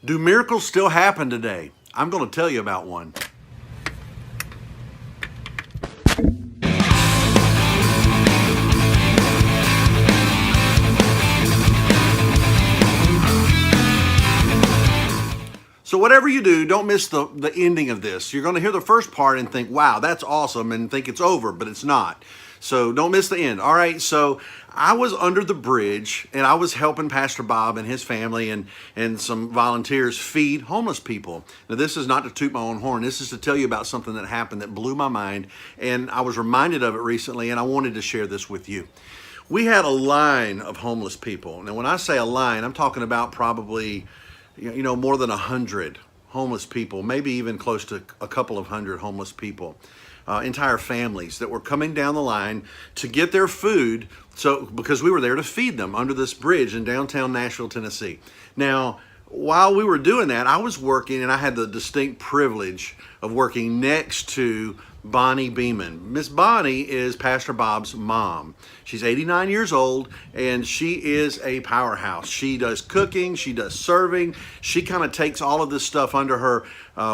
Do miracles still happen today? I'm going to tell you about one. So whatever you do, don't miss the ending of this. You're going to hear the first part and think, wow, that's awesome, and think it's over, but it's not. So don't miss the end. All right, so I was under the bridge, and I was helping Pastor Bob and his family and some volunteers feed homeless people. Now, this is not to toot my own horn. This is to tell you about something that happened that blew my mind, and I was reminded of it recently, and I wanted to share this with you. We had a line of homeless people. Now, when I say a line, I'm talking about probably more than 100 homeless people, maybe even close to a couple of hundred homeless people, entire families that were coming down the line to get their food. So, because we were there to feed them under this bridge in downtown Nashville, Tennessee. Now, while we were doing that, I was working, and I had the distinct privilege of working next to Bonnie Beeman. Miss Bonnie is Pastor Bob's mom. She's 89 years old, and she is a powerhouse. She does cooking, she does serving. She kind of takes all of this stuff under her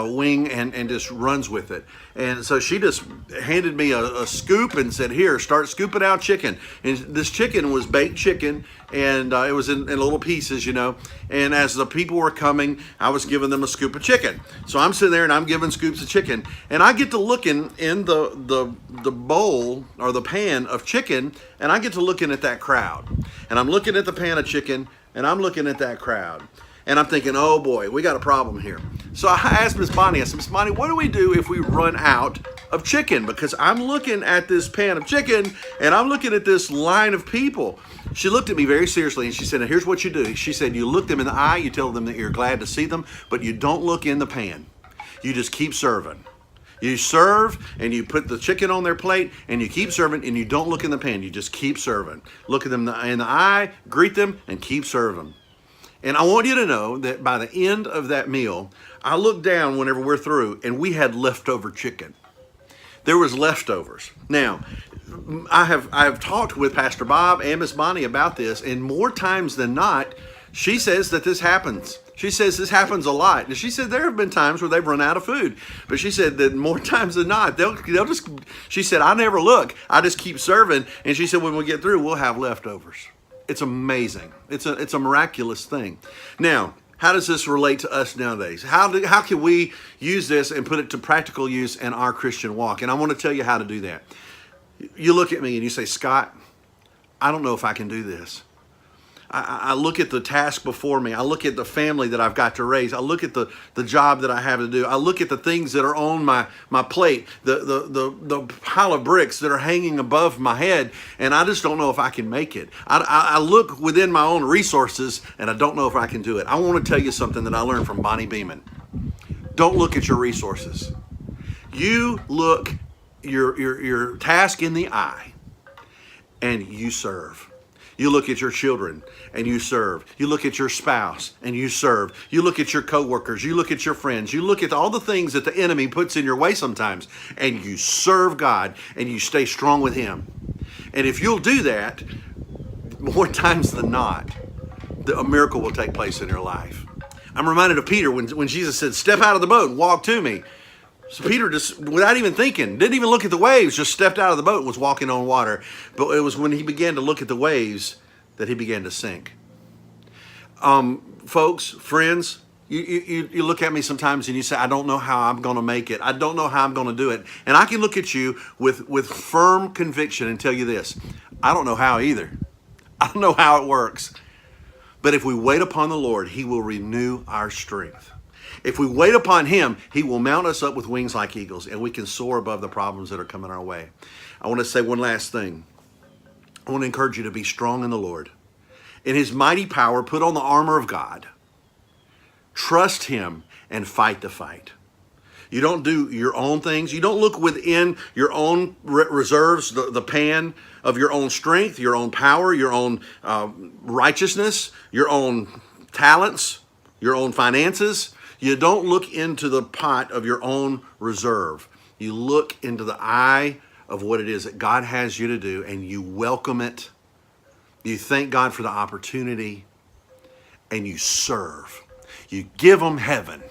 wing and just runs with it. And so she just handed me a scoop and said, here, start scooping out chicken. And this chicken was baked chicken, and it was in little pieces, And as the people were coming, I was giving them a scoop of chicken. So I'm sitting there and I'm giving scoops of chicken, and I get to looking in the bowl or the pan of chicken, and I get to looking at that crowd. And I'm looking at the pan of chicken, and I'm looking at that crowd. And I'm thinking, oh boy, we got a problem here. So I asked Miss Bonnie, I said, Miss Bonnie, what do we do if we run out of chicken? Because I'm looking at this pan of chicken, and I'm looking at this line of people. She looked at me very seriously, and she said, now here's what you do. She said, you look them in the eye, you tell them that you're glad to see them, but you don't look in the pan. You just keep serving. You serve, and you put the chicken on their plate, and you keep serving, and you don't look in the pan. You just keep serving. Look at them in the eye, greet them, and keep serving. And I want you to know that by the end of that meal, I looked down whenever we're through, and we had leftover chicken. There was leftovers. Now, I have talked with Pastor Bob and Miss Bonnie about this, and more times than not, she says that this happens. She says this happens a lot. And she said there have been times where they've run out of food. But she said that more times than not, they'll just, she said, I never look. I just keep serving. And she said when we get through, we'll have leftovers. It's amazing. It's a miraculous thing. Now, how does this relate to us nowadays? How can we use this and put it to practical use in our Christian walk? And I want to tell you how to do that. You look at me and you say, Scott, I don't know if I can do this. I look at the task before me. I look at the family that I've got to raise. I look at the job that I have to do. I look at the things that are on my plate, the pile of bricks that are hanging above my head, and I just don't know if I can make it. I look within my own resources, and I don't know if I can do it. I want to tell you something that I learned from Bonnie Beeman. Don't look at your resources. You look your task in the eye, and you serve. You look at your children and you serve. You look at your spouse and you serve. You look at your coworkers. You look at your friends. You look at all the things that the enemy puts in your way sometimes, and you serve God and you stay strong with Him. And if you'll do that, more times than not, a miracle will take place in your life. I'm reminded of Peter when Jesus said, step out of the boat and walk to me. So Peter just, without even thinking, didn't even look at the waves, just stepped out of the boat and was walking on water. But it was when he began to look at the waves that he began to sink. Folks, friends, you look at me sometimes and you say, I don't know how I'm going to make it. I don't know how I'm going to do it. And I can look at you with firm conviction and tell you this. I don't know how either. I don't know how it works. But if we wait upon the Lord, He will renew our strength. If we wait upon Him, He will mount us up with wings like eagles, and we can soar above the problems that are coming our way. I want to say one last thing. I want to encourage you to be strong in the Lord. In His mighty power, put on the armor of God. Trust Him and fight the fight. You don't do your own things. You don't look within your own reserves, the pan of your own strength, your own power, your own righteousness, your own talents, your own finances. You don't look into the pot of your own reserve. You look into the eye of what it is that God has you to do, and you welcome it. You thank God for the opportunity, and you serve. You give them heaven.